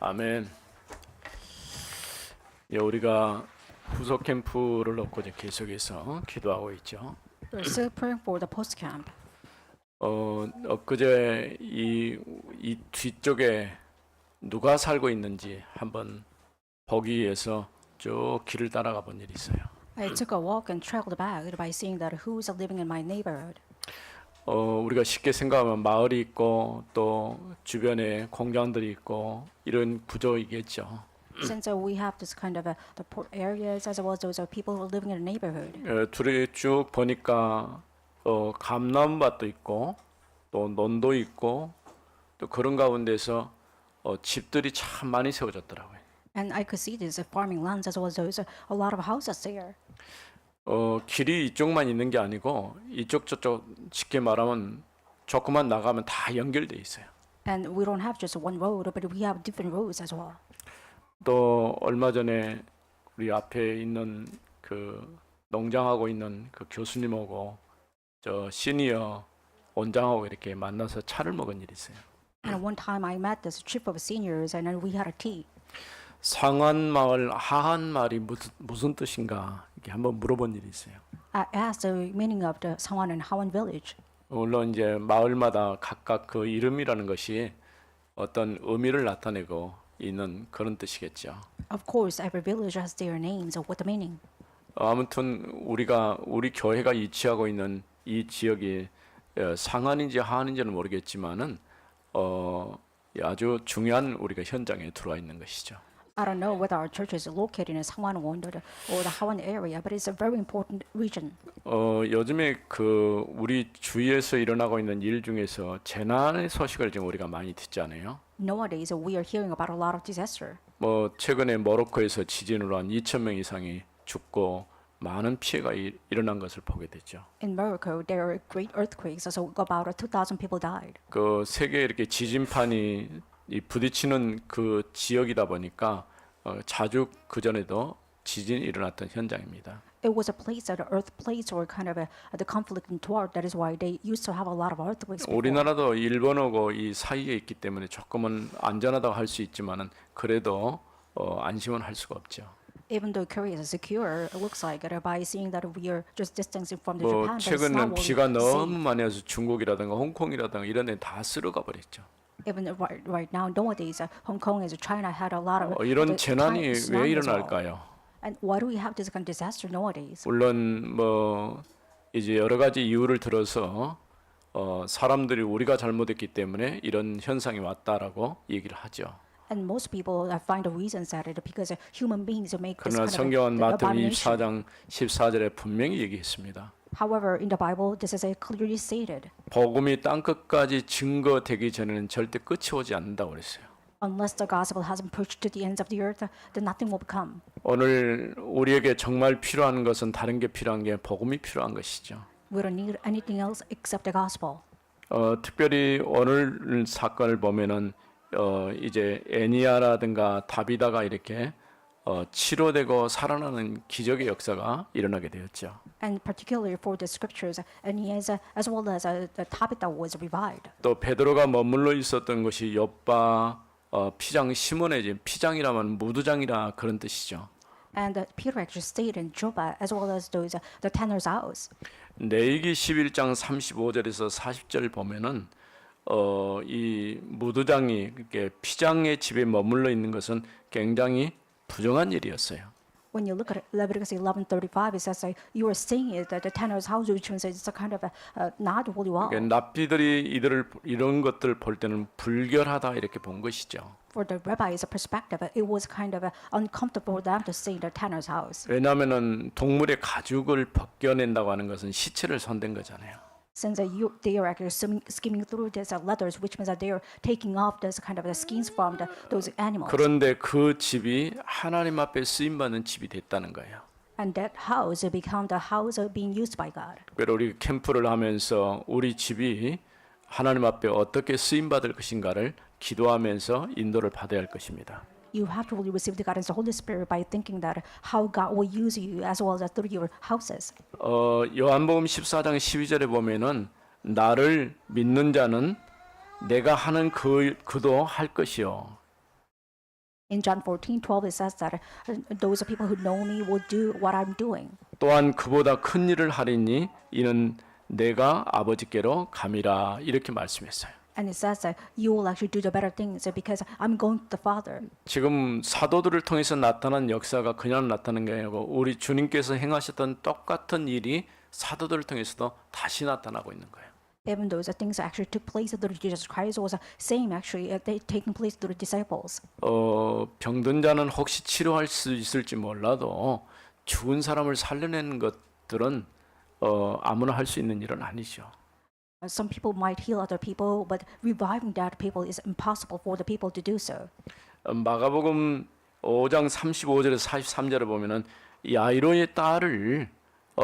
아멘. 예, 우리가 후속 캠프를 놓고 이제 계속해서 기도하고 있죠. We're still praying for the post camp. 엊그제 이 뒤쪽에 누가 살고 있는지 한번 보기 위해서 쭉 길을 따라가 본 일이 있어요. I took a walk and traveled back by seeing that who's living in my neighborhood. 우리가 쉽게 생각하면 마을이 있고 또 주변에 공장들이 있고 이런 구조이겠죠. Since we have this kind of the poor areas as well as those people who are living in a neighborhood. 둘이 쭉 보니까 감나무밭도 있고 또 논도 있고 또 그런 가운데서 집들이 참 많이 세워졌더라고요. And I could see these farming lands as well as those a lot of houses there. 길이 이쪽만 있는 게 아니고 이쪽 저쪽 쉽게 말하면 조금만 나가면 다 연결돼 있어요. And we don't have just one road, but we have different roads as well. 또 얼마 전에 우리 앞에 있는 그 농장하고 있는 그 교수님하고 저 시니어 원장하고 이렇게 만나서 차를 먹은 일이 있어요. And one time I met this trip of seniors and then we had a tea. 상한마을 하한마을이 무슨 뜻인가 이렇게 한번 물어본 일이 있어요. I asked the meaning of the Sangwan and Hawan village. 물론 이제 마을마다 각각 그 이름이라는 것이 어떤 의미를 나타내고 있는 그런 뜻이겠죠. Of course, every village has their names of what the meaning. 아무튼 우리 교회가 위치하고 있는 이 지역이 상한인지 하한인지는 모르겠지만은 아주 중요한 우리가 현장에 들어와 있는 것이죠. I don't know whether our church is located in Sangwan or the Hawan area, but it's a very important region. 요즘에 그 우리 주위에서 일어나고 있는 일 중에서 재난의 소식을 지금 우리가 많이 듣잖아요. Nowadays, we are hearing about a lot of disaster. 최근에 모로코에서 지진으로 한 2,000명 이상이 죽고 많은 피해가 일어난 것을 보게 됐죠. In Morocco, there are great earthquakes, so about 2,000 people died. 그 세계 이렇게 지진판이 부딪히는 그 지역이다 보니까 자주 그 전에도 지진이 일어났던 현장입니다. It was a place that the earth plates were kind of the conflict in toward. That is why they used to have a lot of earthquakes before. 우리나라도 일본하고 이 사이에 있기 때문에 조금은 안전하다고 할 수 있지만은 그래도 안심은 할 수가 없죠. Even though Korea is secure, it looks like it by seeing that we are just distancing from the Japan. But it's not 최근엔 really 비가 너무 safe. 많이 와서 중국이라든가 홍콩이라든가 이런 데 다 쓸어가 버렸죠. Even right now, nowadays, Hong Kong and China had a lot of 이런 the 재난이 왜 tsunami as well. 일어날까요? And why do we have this kind of disaster nowadays? 물론 이제 여러 가지 이유를 들어서 사람들이 우리가 잘못했기 때문에 이런 현상이 왔다라고 얘기를 하죠. And most people find the reasons that it because human beings make this 그러나 kind of 성경은 마태복음 abomination. 24장 14절에 분명히 얘기했습니다. However, in the Bible, this is clearly stated. 복음이 땅 끝까지 증거되기 전에는 절대 끝이 오지 않는다고 그랬어요. Unless the gospel hasn't preached to the ends of the earth, then nothing will become. 오늘 우리에게 정말 필요한 것은 다른 게 필요한 게 복음이 필요한 것이죠. We don't need anything else except the gospel. 특별히 오늘 사건을 보면은 이제 애니아라든가 다비다가 이렇게 치료되고 살아나는 기적의 역사가 일어나게 되었죠. And particularly for the scriptures, and he is as well as the Tabitha was revived. 또 베드로가 머물러 있었던 것이 욥바 피장 시몬의 집, 피장이라면 무두장이라 그런 뜻이죠. And Peter actually stayed in Joppa as well as those the tanner's house. 레위기 11장 35절에서 40절 보면은 이 무두장이 이렇게 피장의 집에 머물러 있는 것은 굉장히 부정한 일이었어요. When you look at Leviticus 11:35, it says you are staying at the tanner's house, which means it's a kind of not really well. 납비들이 이런 것들 볼 때는 불결하다 이렇게 본 것이죠. For the rabbi's perspective, it was kind of uncomfortable for them to stay in the tanner's house. 왜냐하면은 동물의 가죽을 벗겨낸다고 하는 것은 시체를 손댄 거잖아요. Since they are actually skimming through these leathers, which means that they are taking off this kind of the skins from those animals. 그런데 그 집이 하나님 앞에 쓰임 받는 집이 됐다는 거예요. And that house became the house being used by God. 그래서 우리 캠프를 하면서 우리 집이 하나님 앞에 어떻게 쓰임 받을 것인가를 기도하면서 인도를 받아야 할 것입니다. You have to really receive the guidance of the Holy Spirit by thinking that how God will use you as well as through your houses. 요한복음 14장 12절에 보면은 나를 믿는 자는 내가 하는 그도 할 것이요 In John 14:12, it says that those people who know me will do what I'm doing. 또한 그보다 큰 일을 하리니 이는 내가 아버지께로 감이라 이렇게 말씀했어요. And it says that you will actually do the better things because I'm going to the Father. 지금 사도들을 통해서 나타난 역사가 그냥 나타난 게 아니고 우리 주님께서 행하셨던 똑같은 일이 사도들을 통해서도 다시 나타나고 있는 거예요. Even those things that actually took place through Jesus Christ was the same actually they taking place through the disciples. 병든 자는 혹시 치료할 수 있을지 몰라도 죽은 사람을 살려내는 것들은 아무나 할 수 있는 일은 아니죠. Some people might heal other people, but reviving dead people is impossible for the people to do so. 마가복음 5장 35절에서 43절을 보면은 야이로의 딸을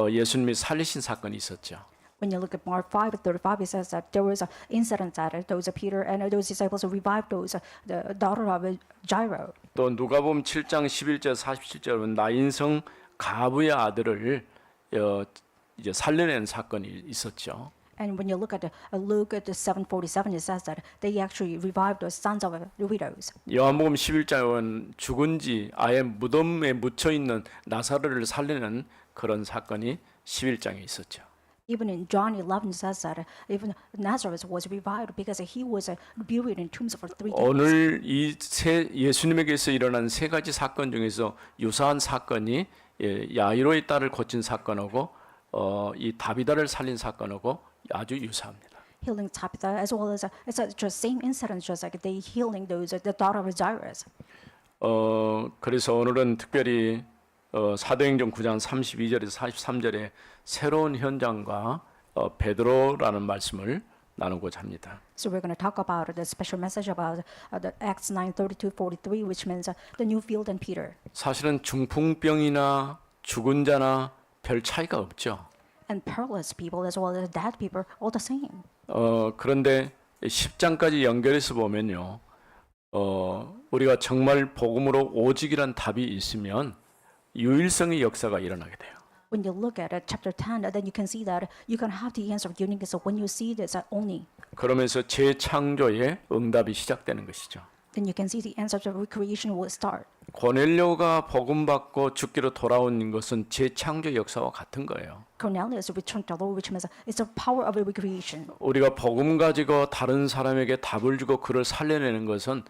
예수님이 살리신 사건이 있었죠. When you look at Mark 5:35, it says that there was an incident that those Peter and those disciples revived those the daughter of Jairo. 또 누가복음 7장 11절 47절은 나인성 가부의 아들을 이제 살려낸 사건이 있었죠. And when you look at Luke at the 7:47, it says that they actually revived the sons of the widows. 요한복음 11장은 죽은 지 아예 무덤에 묻혀 있는 나사로를 살리는 그런 사건이 11장에 있었죠. Even in John 11 it says that even Nazareth was revived because he was buried in tombs for 3 days. 오늘 이 예수님에게서 일어난 세 가지 사건 중에서 유사한 사건이 야이로의 딸을 고친 사건하고 이 다비다를 살린 사건하고 아주 유사합니다. Healing Tabitha as well as it's just same incident just like they healing those the daughter of Jairus. 그래서 오늘은 특별히 사도행전 9장 32절에서 43절에 새로운 현장과 베드로라는 말씀을 나누고자 합니다. So we're going to talk about the special message about the Acts 9:32-43, which means the new field and Peter. 사실은 중풍병이나 죽은 자나 별 차이가 없죠. And paralyzed people as well as dead people all the same. 그런데 10장까지 연결해서 보면요. 우리가 정말 복음으로 오직이란 답이 있으면 유일성의 역사가 일어나게 돼요. When you look at chapter 10, then you can see that you can have the answer of uniqueness when you see this only. 그러면서 재창조의 응답이 시작되는 것이죠. Then you can see the answer of recreation will start. 고넬료가 복음 받고 죽기로 돌아온 것은 재창조 역사와 같은 거예요. Cornelius returned to the Lord, which means it's the power of recreation. 우리가 복음 가지고 다른 사람에게 답을 주고 그를 살려내는 것은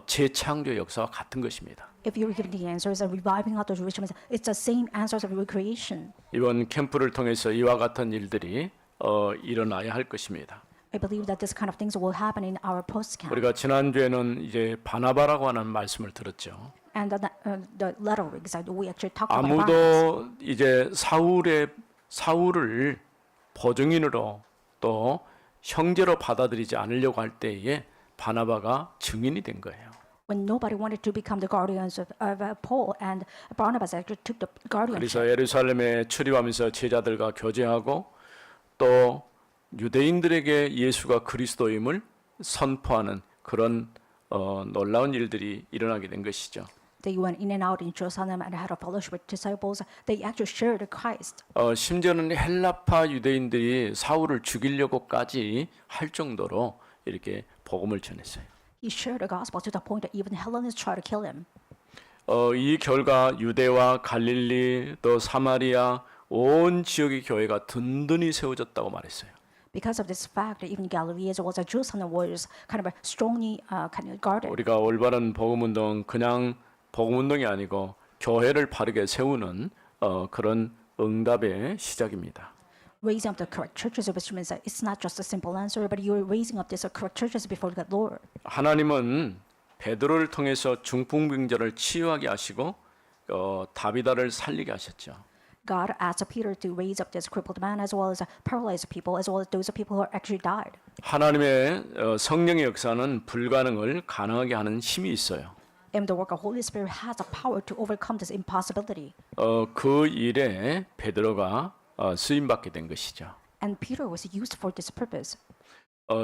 재창조 역사와 같은 것입니다. If you're giving the answers and reviving others, which means it's the same answers of recreation. 이번 캠프를 통해서 이와 같은 일들이 일어나야 할 것입니다. I believe that this kind of things will happen in our post camp. 우리가 지난주에는 이제 바나바라고 하는 말씀을 들었죠. And the letter that we actually talked about. Barnabas. 아무도 이제 사울을 보증인으로 또 형제로 받아들이지 않으려고 할 때에 바나바가 증인이 된 거예요. When nobody wanted to become the guardians of Paul, and Barnabas actually took the guardianship. 그래서 예루살렘에 출입하면서 제자들과 교제하고 또 유대인들에게 예수가 그리스도임을 선포하는 그런 놀라운 일들이 일어나게 된 것이죠. They went in and out in Jerusalem and had a fellowship with disciples. They actually shared Christ. 심지어는 헬라파 유대인들이 사울을 죽이려고까지 할 정도로 이렇게 복음을 전했어요. He shared the gospel to the point that even Hellenists tried to kill him. 이 결과 유대와 갈릴리 또 사마리아 온 지역의 교회가 든든히 세워졌다고 말했어요. Because of this fact, even Galilee as well as Jerusalem was kind of strongly kind of guarded. 우리가 올바른 복음 운동 그냥 복음 운동이 아니고 교회를 바르게 세우는 그런 응답의 시작입니다. Raising up the correct churches, which means that it's not just a simple answer, but you're raising up these correct churches before the Lord. 하나님은 베드로를 통해서 중풍병자를 치유하게 하시고 다비다를 살리게 하셨죠. God asked Peter to raise up this crippled man as well as paralyzed people, as well as those people who actually died. 하나님의 성령의 역사는 불가능을 가능하게 하는 힘이 있어요. And the work of Holy Spirit has the power to overcome this impossibility. 그 일에 베드로가 쓰임 받게 된 것이죠. And Peter was used for this purpose.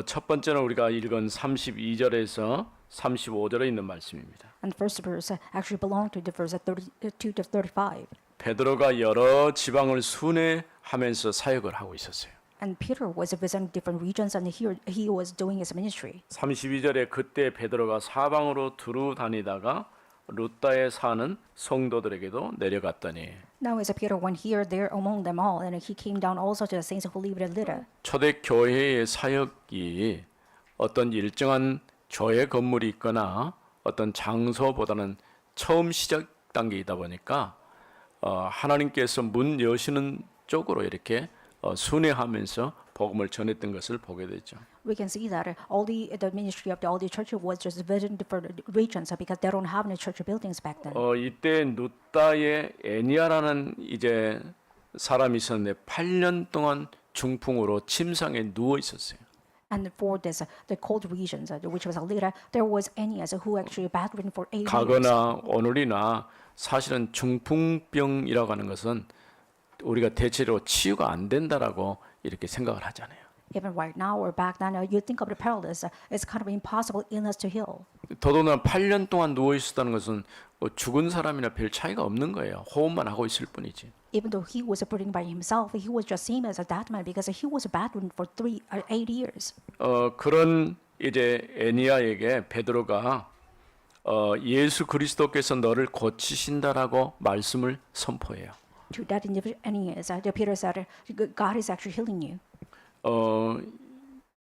첫 번째는 우리가 읽은 32절에서 35절에 있는 말씀입니다. And the first verse actually belonged to the verse 32 to 35. 베드로가 여러 지방을 순회하면서 사역을 하고 있었어요. And Peter was visiting different regions, and here he was doing his ministry. 32절에 그때 베드로가 사방으로 두루 다니다가 루다에 사는 성도들에게도 내려갔더니 Now as Peter went here, there among them all, and he came down also to the saints who lived in Lydda. 초대 교회의 사역이 어떤 일정한 교회 건물이 있거나 어떤 장소보다는 처음 시작 단계이다 보니까 하나님께서 문 여시는 쪽으로 이렇게 순회하면서 복음을 전했던 것을 보게 되죠. We can see that all the ministry of all the church was just visiting different regions because they don't have any church buildings back then. 이때 누다의 애니아라는 이제 사람이 있었는데 8년 동안 중풍으로 침상에 누워 있었어요. And for this, the cold regions, which was Lydda, there was Aeneas who actually bedridden for 8 years. 과거나 오늘이나 사실은 중풍병이라고 하는 것은 우리가 대체로 치유가 안 된다라고 이렇게 생각을 하잖아요. Even right now or back then, you think of the paralysis, it's kind of impossible illness to heal. 더더구나 8년 동안 누워 있었다는 것은 죽은 사람이나 별 차이가 없는 거예요. 호흡만 하고 있을 뿐이지. Even though he was breathing by himself, he was just same as a dead man because he was bedridden for 8 years. 그런 이제 애니아에게 베드로가 예수 그리스도께서 너를 고치신다라고 말씀을 선포해요. To that Aeneas, Peter said, God is actually healing you.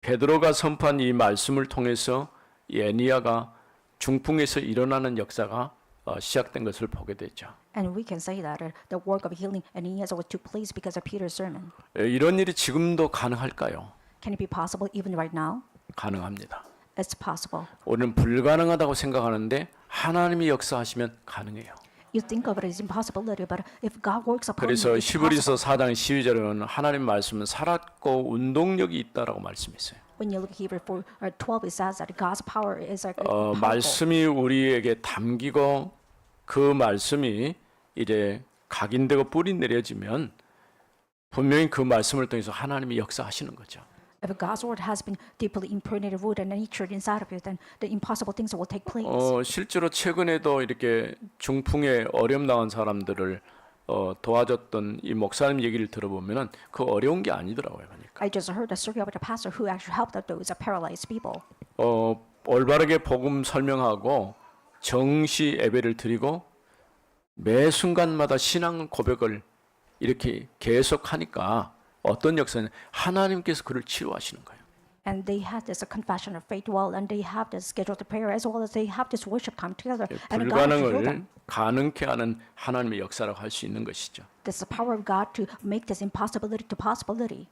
베드로가 선포한 이 말씀을 통해서 이 애니아가 중풍에서 일어나는 역사가 시작된 것을 보게 되죠. And we can say that the work of healing Aeneas took place because of Peter's sermon. 이런 일이 지금도 가능할까요? Can it be possible even right now? 가능합니다. It's possible. 우리는 불가능하다고 생각하는데 하나님이 역사하시면 가능해요. You think of it as impossibility, but if God works upon 그래서 you, it's possible. 히브리서 4장 12절에는 하나님 말씀은 살았고 운동력이 있다라고 말씀했어요. When you look at Hebrew 12, it says that God's power is powerful. 말씀이 우리에게 담기고 그 말씀이 이제 각인되고 뿌리 내려지면 분명히 그 말씀을 통해서 하나님이 역사하시는 거죠. If God's word has been deeply impregnated, rooted, and nurtured inside of you, then the impossible things will take place. 실제로 최근에도 이렇게 중풍에 어려움 당한 사람들을 도와줬던 이 목사님 얘기를 들어보면은 그 어려운 게 아니더라고요. 그러니까 I just heard a story about a pastor who actually helped out those paralyzed people. 올바르게 복음 설명하고 정시 예배를 드리고 매 순간마다 신앙 고백을 이렇게 계속하니까 어떤 역사는 하나님께서 그를 치료하시는 거예요. And they had this confession of faith well, and they have this scheduled prayer as well as they have this worship time together. And God actually healed 불가능을 them. 가능케 하는 하나님의 역사라고 할 수 있는 것이죠. This is the power of God to make this impossibility to possibility.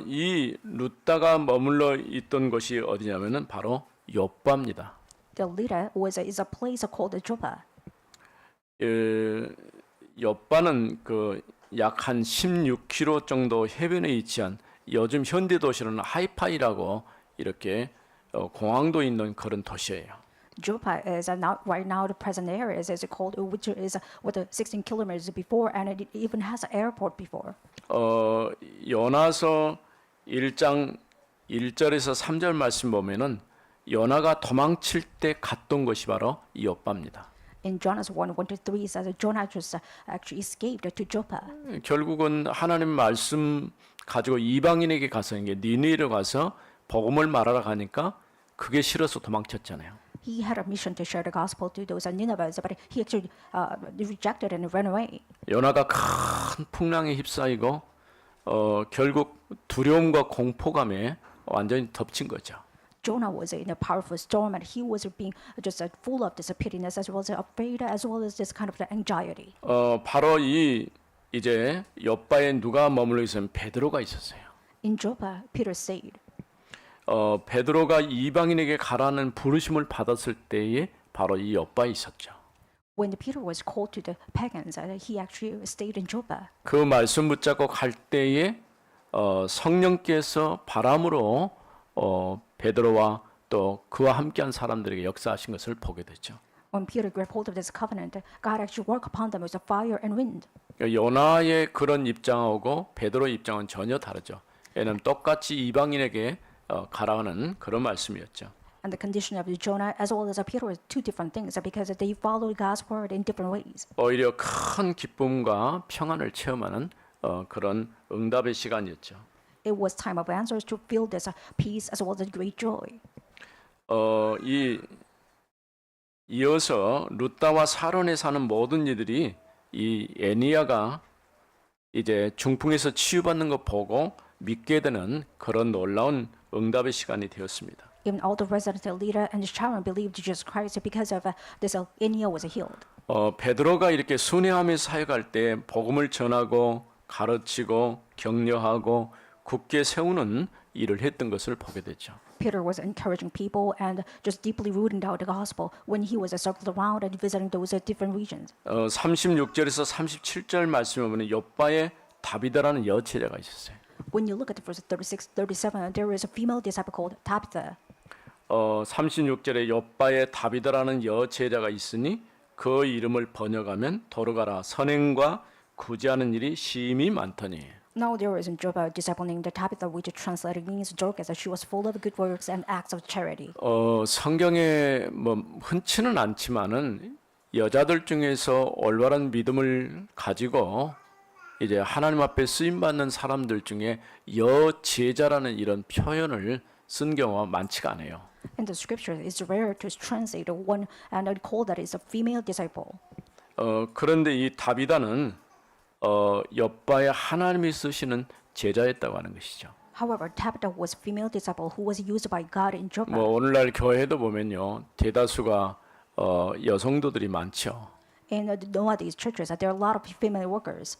이 루다가 머물러 있던 곳이 어디냐면은 바로 요바입니다. The Lydda is a place called Joppa. 요바는 그 약 한 16km 정도 해변에 위치한 요즘 현대 도시로는 하이파이라고 이렇게 공항도 있는 그런 도시예요. Joppa is now right now the present area is called which is with 16 kilometers before, and it even has an airport before. 요나서 1장 1절에서 3절 말씀 보면은 요나가 도망칠 때 갔던 곳이 바로 이 요바입니다. In Jonas 1:1-3 it says that Jonah just actually escaped to Joppa. 결국은 하나님 말씀 가지고 이방인에게 가서 이게 니느웨로 가서 복음을 말하러 가니까 그게 싫어서 도망쳤잖아요. He had a mission to share the gospel to those Ninevites, but he actually rejected and ran away. 요나가 큰 풍랑에 휩싸이고 결국 두려움과 공포감에 완전히 덮친 거죠. Jonah was in a powerful storm, and he was being just full of this pittiness as well as afraid, as well as this kind of anxiety. 바로 이 이제 옆바에 누가 머물러 있으면 베드로가 있었어요. In Joppa, Peter stayed. 베드로가 이방인에게 가라는 부르심을 받았을 때에 바로 이 옆바에 있었죠. When Peter was called to the pagans, he actually stayed in Joppa. 그 말씀 붙잡고 갈 때에 성령께서 바람으로 베드로와 또 그와 함께한 사람들에게 역사하신 것을 보게 되죠. When Peter grabbed hold of this covenant, God actually worked upon them with a fire and wind. 요나의 그런 입장하고 베드로의 입장은 전혀 다르죠. 얘는 똑같이 이방인에게 가라는 그런 말씀이었죠. And the condition of Jonah as well as Peter were two different things because they followed God's word in different ways. 오히려 큰 기쁨과 평안을 체험하는 그런 응답의 시간이었죠. It was time of answers to feel this peace as well as great joy. 이 이어서 룻다와 사론에 사는 모든 이들이 이 에니야가 이제 중풍에서 치유받는 것 보고 믿게 되는 그런 놀라운 응답의 시간이 되었습니다. Even all the residents, leader, and Sharon believed Jesus Christ because of this. Enia was healed. 베드로가 이렇게 순회하며 사역할 때 복음을 전하고 가르치고 격려하고 굳게 세우는 일을 했던 것을 보게 되죠. Peter was encouraging people and just deeply rooting out the gospel when he was circled around and visiting those different regions. 36절에서 37절 말씀에 보면 욥바의 다비다라는 여제자가 있었어요. When you look at the verse 36, 37, there is a female disciple called Tabitha. 36절에 욥바의 다비다라는 여제자가 있으니 그 이름을 번역하면 도르가라 선행과 구제하는 일이 심히 많더니. Now there is in Job a disciple named Tabitha, which translated means Dorcas, as she was full of good works and acts of charity. 성경에 뭐 흔치는 않지만은 여자들 중에서 올바른 믿음을 가지고 이제 하나님 앞에 쓰임 받는 사람들 중에 여제자라는 이런 표현을 쓴 경우가 많지가 않아요. In the scripture, it's rare to translate one and call that is a female disciple. 그런데 이 다비다는 욥바의 하나님이 쓰시는 제자였다고 하는 것이죠. However, Tabitha was a female disciple who was used by God in Job. 뭐 오늘날 교회도 보면요 대다수가 여성도들이 많죠. In nowadays churches, there are a lot of female workers.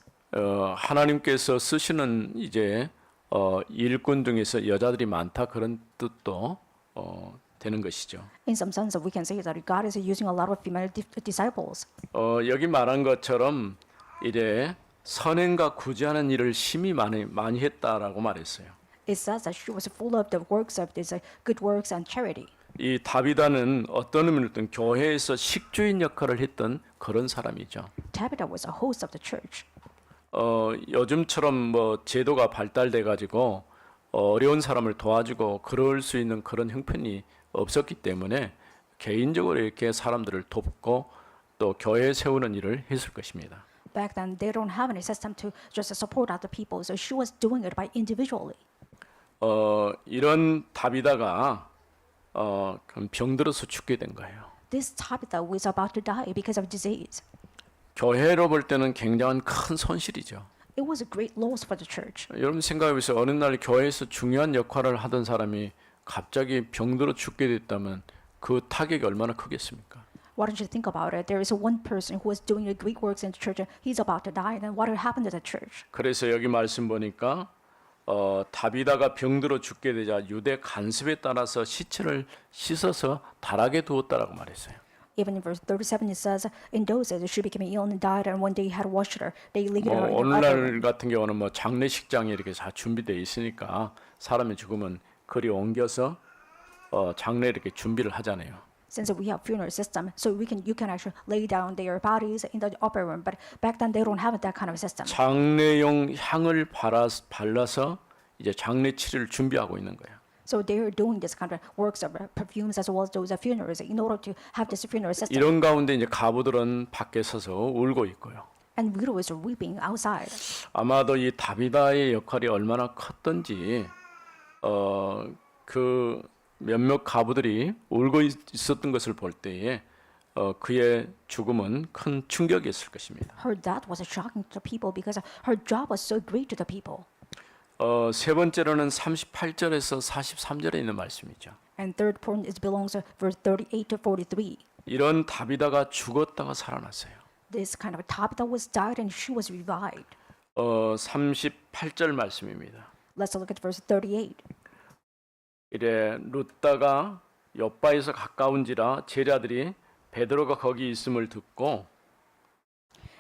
하나님께서 쓰시는 이제 일꾼 중에서 여자들이 많다 그런 뜻도 되는 것이죠. In some sense, we can say that God is using a lot of female disciples. 여기 말한 것처럼 이제 선행과 구제하는 일을 심히 많이 했다라고 말했어요. It says that she was full of the works of these good works and charity. 이 다비다는 어떤 의미로든 교회에서 식주인 역할을 했던 그런 사람이죠. Tabitha was a host of the church. 요즘처럼 뭐 제도가 발달돼 가지고 어려운 사람을 도와주고 그럴 수 있는 그런 형편이 없었기 때문에 개인적으로 이렇게 사람들을 돕고 또 교회 세우는 일을 했을 것입니다. Back then, they don't have any system to just support other people, so she was doing it by individually. 이런 다비다가 병들어서 죽게 된 거예요. This Tabitha was about to die because of disease. 교회로 볼 때는 굉장한 큰 손실이죠. It was a great loss for the church. 여러분 생각해 보세요. 어느 날 교회에서 중요한 역할을 하던 사람이 갑자기 병들어 죽게 됐다면 그 타격이 얼마나 크겠습니까? Why don't you think about it? There is one person who was doing the great works in the church, and he's about to die. Then what will happen to the church? 그래서 여기 말씀 보니까 다비다가 병들어 죽게 되자 유대 간습에 따라서 시체를 씻어서 달하게 두었다라고 말했어요. Even in verse 37, it says, in those days she became ill and died, and one day had washed her. They laid her in the upper room. 오늘날 같은 경우는 뭐 장례식장이 이렇게 다 준비되어 있으니까 사람이 죽으면 그리 옮겨서 장례 이렇게 준비를 하잖아요. Since we have funeral system, so you can actually lay down their bodies in the upper room. But back then they don't have that kind of system. 장례용 향을 발라서 이제 장례 치료를 준비하고 있는 거예요. So they are doing this kind of works of perfumes as well as those funerals in order to have this funeral system. 이런 가운데 이제 가부들은 밖에 서서 울고 있고요. And widows are weeping outside. 아마도 이 다비다의 역할이 얼마나 컸던지 그 몇몇 가부들이 울고 있었던 것을 볼 때에 그의 죽음은 큰 충격이었을 것입니다. Her death was shocking to people because her job was so great to the people. 세 번째로는 38절에서 43절에 있는 말씀이죠. And third point is belongs to verse 38 to 43. 이런 다비다가 죽었다가 살아났어요. This kind of Tabitha was died and she was revived. 38절 말씀입니다. Let's look at verse 38. 이래 룻다가 욥바에서 가까운지라 제자들이 베드로가 거기 있음을 듣고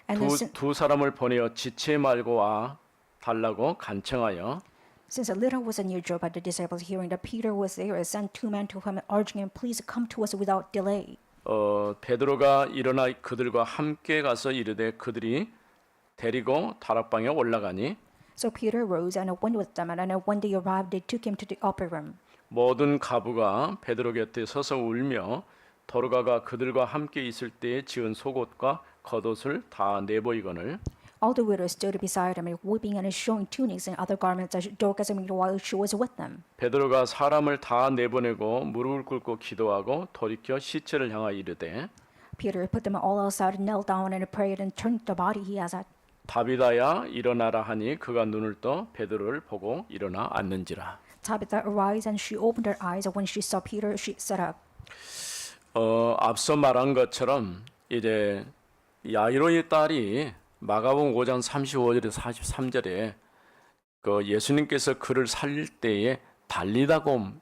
And then 두 사람을 보내어 지체 말고 와 달라고 간청하여 since a little was near Joppa, the disciples hearing that Peter was there sent two men to him, urging him, please come to us without delay. 베드로가 일어나 그들과 함께 가서 이르되 그들이 데리고 다락방에 올라가니 So Peter rose and went with them, and when they arrived, they took him to the upper room. 모든 가부가 베드로 곁에 서서 울며 도르가가 그들과 함께 있을 때에 지은 속옷과 겉옷을 다 내보이거늘 All the widows stood beside him, weeping and showing tunics and other garments as Dorcas made while she was with them. 베드로가 사람을 다 내보내고 무릎을 꿇고 기도하고 돌이켜 시체를 향하여 이르되 Peter put them all outside, knelt down and prayed and turned the body he has had. 다비다야 일어나라 하니 그가 눈을 떠 베드로를 보고 일어나 앉는지라. Tabitha arose and she opened her eyes. When she saw Peter, she sat up. 앞서 말한 것처럼 이제 야이로의 딸이 마가복음 5장 35절에서 43절에 그 예수님께서 그를 살릴 때에 달리다곰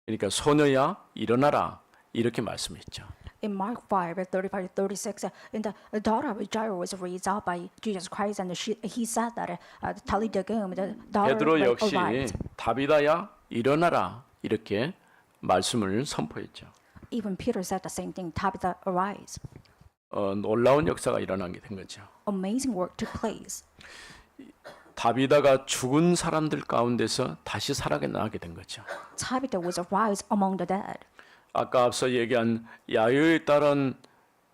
그러니까 소녀야 일어나라 이렇게 말씀했죠. In Mark 5:35-36, in the daughter of Jairus was raised up by Jesus Christ, and he said that Talitha kum, the daughter 베드로 역시 arrived. 다비다야 일어나라 이렇게 말씀을 선포했죠. Even Peter said the same thing. Tabitha, arise. 놀라운 역사가 일어나게 된 거죠. Amazing work took place. 다비다가 죽은 사람들 가운데서 다시 살아나게 된 거죠. Tabitha was arise among the dead. 아까 앞서 얘기한 야이로의 딸은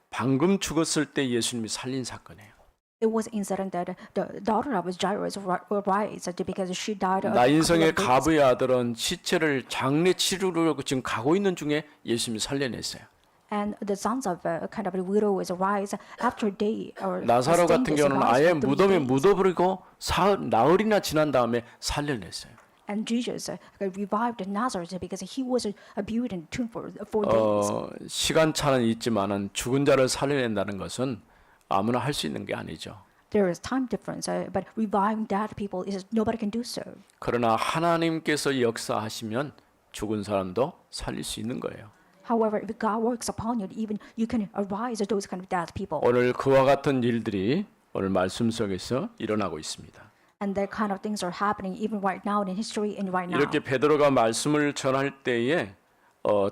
방금 죽었을 때 예수님이 살린 사건이에요. It was incident that the daughter of Jairus arose because she died. 나인성의 가부의 아들은 시체를 장례 치르러 지금 가고 있는 중에 예수님이 살려냈어요. And the sons of kind of the widow was arise after day or 나사로 같은 경우는 아예 무덤에 묻어버리고 나흘이나 지난 다음에 살려냈어요. And Jesus revived Nazareth because he was buried in the tomb for 4 days. 시간차는 있지만은 죽은 자를 살려낸다는 것은 아무나 할 수 있는 게 아니죠. There is time difference, but reviving dead people is nobody can do so. 그러나 하나님께서 역사하시면 죽은 사람도 살릴 수 있는 거예요. However, if God works upon you, even you can arise those kind of dead people. 오늘 그와 같은 일들이 오늘 말씀 속에서 일어나고 있습니다. And that kind of things are happening even right now in history and right now. 이렇게 베드로가 말씀을 전할 때에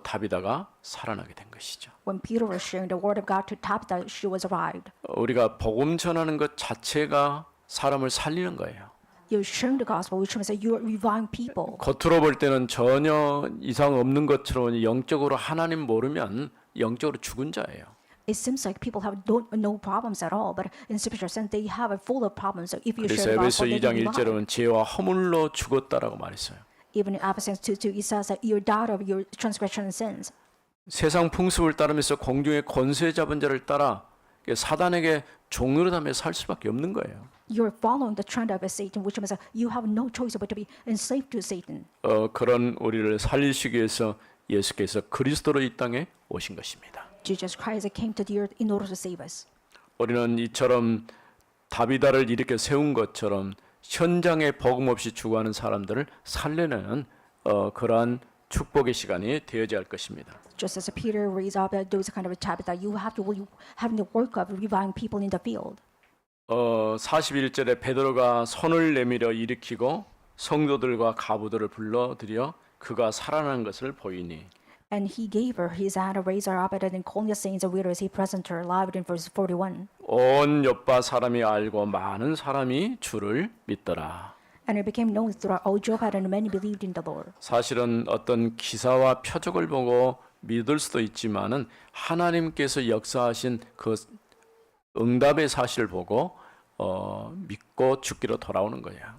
다비다가 살아나게 된 것이죠. When Peter was sharing the word of God to Tabitha, she was revived. 우리가 복음 전하는 것 자체가 사람을 살리는 거예요. You're sharing the gospel, which means that you are reviving people. 겉으로 볼 때는 전혀 이상 없는 것처럼 영적으로 하나님 모르면 영적으로 죽은 자예요. It seems like people have no problems at all, but in spiritual sense they have a full of problems. So if you 그래서 share the 에베소 gospel, they 2장 will revive. 1절은 죄와 허물로 죽었다라고 말했어요. Even in Ephesians 2:2, it says that you're died of your transgression and sins. 세상 풍습을 따르면서 공중의 권세 잡은 자를 따라 사단에게 종노릇하며 살 수밖에 없는 거예요. You're following the trend of Satan, which means that you have no choice but to be enslaved to Satan. 그런 우리를 살리시기 위해서 예수께서 그리스도로 이 땅에 오신 것입니다. Jesus Christ came to the earth in order to save us. 우리는 이처럼 다비다를 일으켜 세운 것처럼 현장에 복음 없이 죽어가는 사람들을 살려내는 그러한 축복의 시간이 되어야 할 것입니다. Just as Peter raised up those kind of Tabitha, you have to having the work of reviving people in the field. 41절에 베드로가 손을 내밀어 일으키고 성도들과 가부들을 불러들여 그가 살아난 것을 보이니 And he gave her his hand, raised her up, and then calling the saints and widows, he presented her alive in verse 41. 온 요파 사람이 알고 많은 사람이 주를 믿더라. And it became known throughout all Joppa, and many believed in the Lord. 사실은 어떤 기사와 표적을 보고 믿을 수도 있지만은 하나님께서 역사하신 그 응답의 사실을 보고 믿고 죽기로 돌아오는 거야.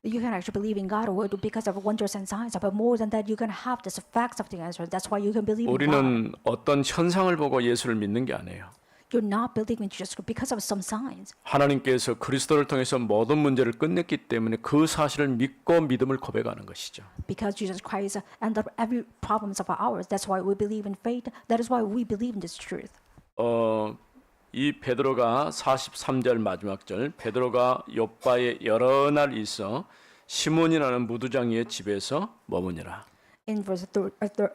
You can actually believe in God because of wonders and signs, but more than that, you can have the facts of the answer. That's why you can believe in God. 우리는 어떤 현상을 보고 예수를 믿는 게 아니에요. You're not believing just because of some signs. 하나님께서 그리스도를 통해서 모든 문제를 끝냈기 때문에 그 사실을 믿고 믿음을 고백하는 것이죠. Because Jesus Christ ended up every problems of ours. That's why we believe in faith. That is why we believe in this truth. 이 베드로가 43절 마지막 절 베드로가 요빠에 여러 날 있어 시몬이라는 무두장이의 집에서 머무니라. In verse 43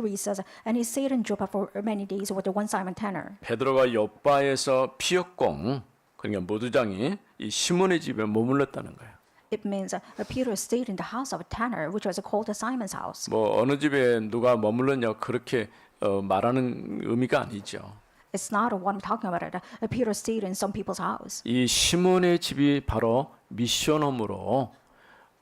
it says, and he stayed in Joppa for many days with the one Simon Tanner. 베드로가 요빠에서 피역공 그러니까 무두장이 이 시몬의 집에 머물렀다는 거예요. It means Peter stayed in the house of Tanner, which was called Simon's house. 뭐 어느 집에 누가 머물렀냐 그렇게 말하는 의미가 아니죠. It's not what I'm talking about. Peter stayed in some people's house. 이 시몬의 집이 바로 미션홈으로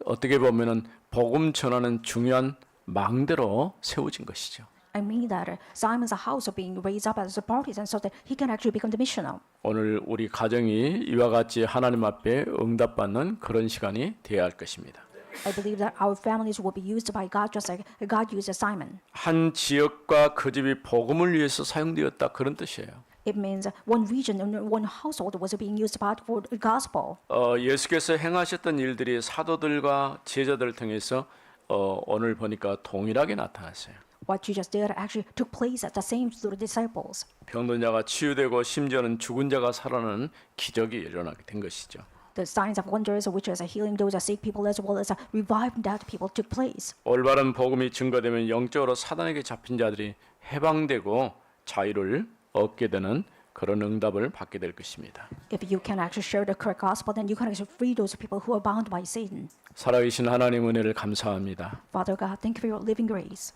어떻게 보면은 복음 전하는 중요한 망대로 세워진 것이죠. I mean that Simon's house being raised up as a partisan so that he can actually become the missional. 오늘 우리 가정이 이와 같이 하나님 앞에 응답받는 그런 시간이 되어야 할 것입니다. I believe that our families will be used by God just like God used Simon. 한 지역과 그 집이 복음을 위해서 사용되었다 그런 뜻이에요. It means one region and one household was being used by for the gospel. 예수께서 행하셨던 일들이 사도들과 제자들을 통해서 오늘 보니까 동일하게 나타났어요. What Jesus did actually took place at the same through the disciples. 병든 자가 치유되고 심지어는 죽은 자가 살아나는 기적이 일어나게 된 것이죠. The signs of wonders, which is healing those sick people as well as reviving dead people, took place. 올바른 복음이 증거되면 영적으로 사단에게 잡힌 자들이 해방되고 자유를 얻게 되는 그런 응답을 받게 될 것입니다. If you can actually share the correct gospel, then you can actually free those people who are bound by Satan. 살아계신 하나님 은혜를 감사합니다. Father God, thank you for your living grace.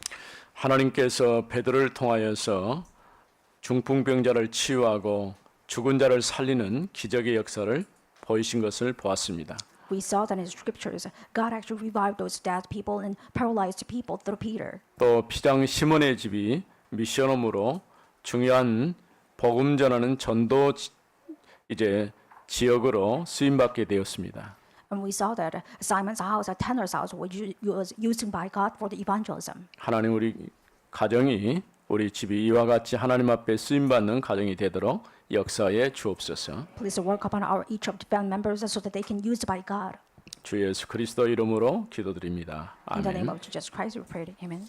하나님께서 베드로를 통하여서 중풍병자를 치유하고 죽은 자를 살리는 기적의 역사를 보이신 것을 보았습니다. We saw that in the scriptures, God actually revived those dead people and paralyzed people through Peter. 또 피장 시몬의 집이 미션홈으로 중요한 복음 전하는 전도 지역으로 쓰임 받게 되었습니다. And we saw that Simon's house, Tanner's house, was used by God for the evangelism. 하나님 우리 가정이 우리 집이 이와 같이 하나님 앞에 쓰임 받는 가정이 되도록 역사에 주옵소서. Please work upon each of the family members so that they can use by God. 주 예수 그리스도 이름으로 기도드립니다. In the name 아멘. of Jesus Christ, we pray. Amen.